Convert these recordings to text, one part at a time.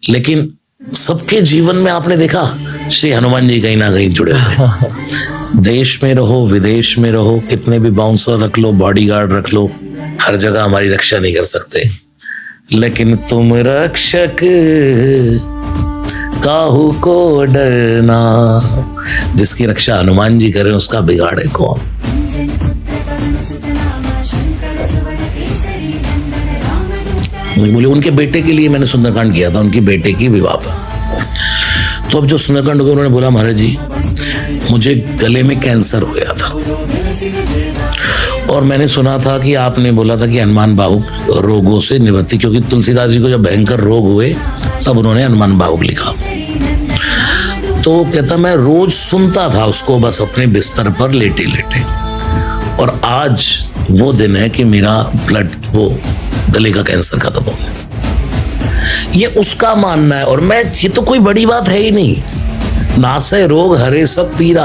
लेकिन सबके जीवन में आपने देखा श्री हनुमान जी कहीं ना कहीं जुड़े हुए। देश में रहो, विदेश में रहो, कितने भी बाउंसर रख लो, बॉडीगार्ड रख लो, हर जगह हमारी रक्षा नहीं कर सकते। लेकिन तुम रक्षक काहू को डरना, जिसकी रक्षा हनुमान जी करें उसका बिगाड़े कौन। बोले उनके बेटे के लिए मैंने सुंदरकांड किया था, उनकी बेटे की विवाह पर। तो अब जो सुंदरकांड हो गया, उन्होंने बोला महाराज जी मुझे गले में कैंसर हो गया था, और मैंने सुना था कि आपने बोला था कि हनुमान बाहुक रोगों से निवृत्ति, क्योंकि तुलसीदास जी को जब भयंकर रोग हुए तब उन्होंने हनुमान बाहुक लिखा। तो कहता मैं रोज सुनता था उसको, बस अपने बिस्तर पर लेटे लेटे, और आज वो दिन है कि मेरा ब्लड, वो गले का कैंसर खत्म हो गया। ये उसका मानना है, और मैं, ये तो कोई बड़ी बात है ही नहीं। नासै रोग हरे सब पीरा।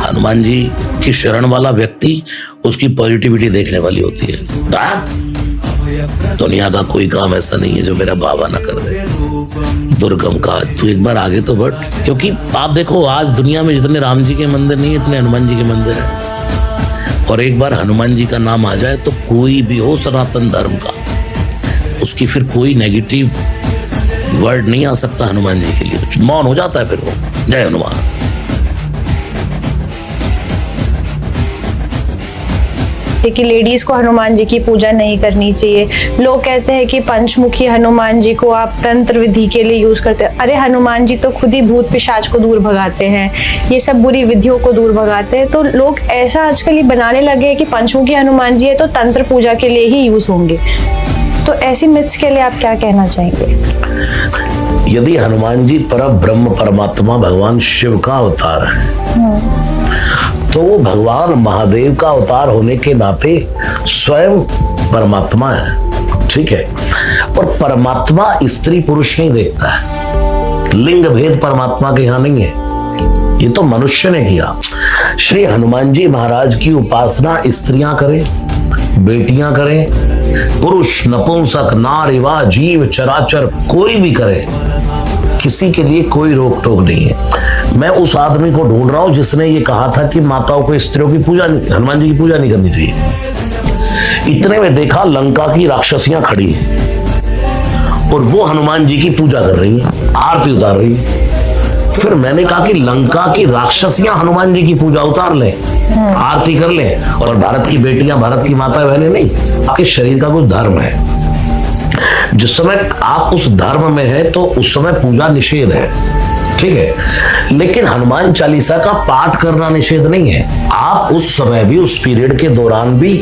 हनुमान जी की शरण वाला व्यक्ति, उसकी पॉजिटिविटी देखने वाली होती है। दुनिया का कोई काम ऐसा नहीं है जो मेरा बाबा ना कर दे। दुर्गम का तू एक बार आगे तो बढ़, क्योंकि आप देखो आज दुनिया में जितने राम जी के मंदिर नहीं, इतने हनुमान जी के मंदिर हैं। और एक बार हनुमान जी का नाम आ जाए तो कोई भी हो सनातन धर्म का, उसकी फिर कोई नेगेटिव वर्ड नहीं आ सकता हनुमान जी के लिए। मौन हो जाता है फिर वो। जय हनुमान। कि लेडीज को हनुमान जी की पूजा नहीं करनी चाहिए। लोग कहते हैं कि पंचमुखी हनुमान जी को आप तंत्र विधि के लिए यूज करते हैं। अरे हनुमान जी तो खुद ही भूत पिशाच को दूर भगाते हैं, ये सब बुरी विधियों को दूर भगाते हैं। तो लोग ऐसा आजकल ही बनाने लगे हैं कि पंचमुखी हनुमान जी है तो तंत्र पूजा के लिए ही यूज होंगे। तो ऐसी मिथ्स के लिए आप क्या कहना चाहेंगे? यदि हनुमान जी परब्रह्म परमात्मा भगवान शिव का अवतार है, तो वो भगवान महादेव का अवतार होने के नाते स्वयं परमात्मा है, ठीक है। और परमात्मा स्त्री पुरुष नहीं देखता है, लिंग भेद परमात्मा के यहां नहीं है, ये तो मनुष्य ने किया। श्री हनुमान जी महाराज की उपासना स्त्रियां करें, बेटियां करें, पुरुष, नपुंसक, नारी वा जीव चराचर कोई भी करे, किसी के लिए कोई रोक टोक नहीं है। मैं उस आदमी को ढूंढ रहा हूं जिसने ये कहा था कि माताओं को, स्त्रियों की पूजा, हनुमान जी की पूजा नहीं करनी चाहिए। इतने में देखा लंका की राक्षसियां खड़ी हैं और वो हनुमान जी की पूजा कर रही है, आरती उतार रही है। फिर मैंने कहा कि लंका की राक्षसियां हनुमान जी की पूजा उतार लें, आरती कर लें, और भारत की बेटियां, भारत की माता बहनें नहीं। आपके शरीर का कुछ धर्म है, जिस समय आप उस धर्म में है तो उस समय पूजा निषेध है, ठीक है। लेकिन हनुमान चालीसा का पाठ करना निषेध नहीं है। आप उस समय भी, उस पीरियड के दौरान भी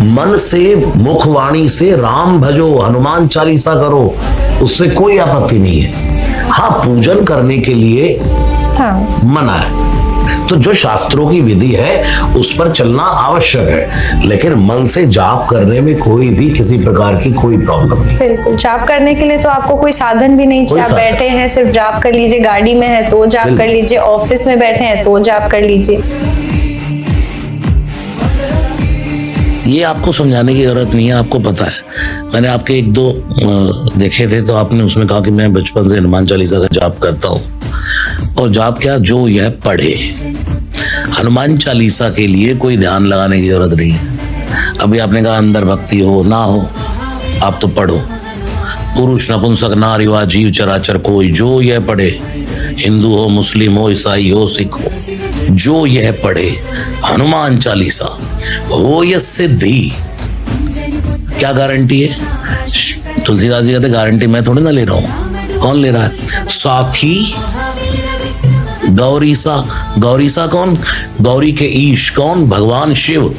मन से, मुखवाणी से राम भजो, हनुमान चालीसा करो, उससे कोई आपत्ति नहीं है। हाँ, पूजन करने के लिए मना है, तो जो शास्त्रों की विधि है उस पर चलना आवश्यक है, लेकिन मन से जाप करने में कोई भी किसी प्रकार की कोई प्रॉब्लम नहीं। बिल्कुल, जाप करने के लिए तो आपको कोई साधन भी नहीं चाहिए। आप बैठे हैं सिर्फ जाप कर लीजिए, गाड़ी में है तो जाप कर लीजिए, ऑफिस में बैठे हैं तो जाप कर लीजिए। ये आपको समझाने की जरूरत नहीं है, आपको पता है। मैंने आपके एक दो देखे थे तो आपने उसमें कहा कि मैं बचपन से हनुमान चालीसा का जाप करता हूँ, और जाप क्या, जो यह पढ़े। हनुमान चालीसा के लिए कोई ध्यान लगाने की जरूरत नहीं है। अभी आपने कहा अंदर भक्ति हो ना हो, आप तो पढ़ो। पुरुष, नपुंसक, नारी वा जीव चराचर कोई जो यह पढ़े, हिंदू हो, मुस्लिम हो, ईसाई हो, सिख हो, जो यह पढ़े हनुमान चालीसा हो यह सिद्धि। क्या गारंटी है? तुलसीदास जी कहते गारंटी मैं थोड़ी ना ले रहा हूं, कौन ले रहा है? साखी गौरीसा। गौरीसा कौन? गौरी के ईश कौन? भगवान शिव।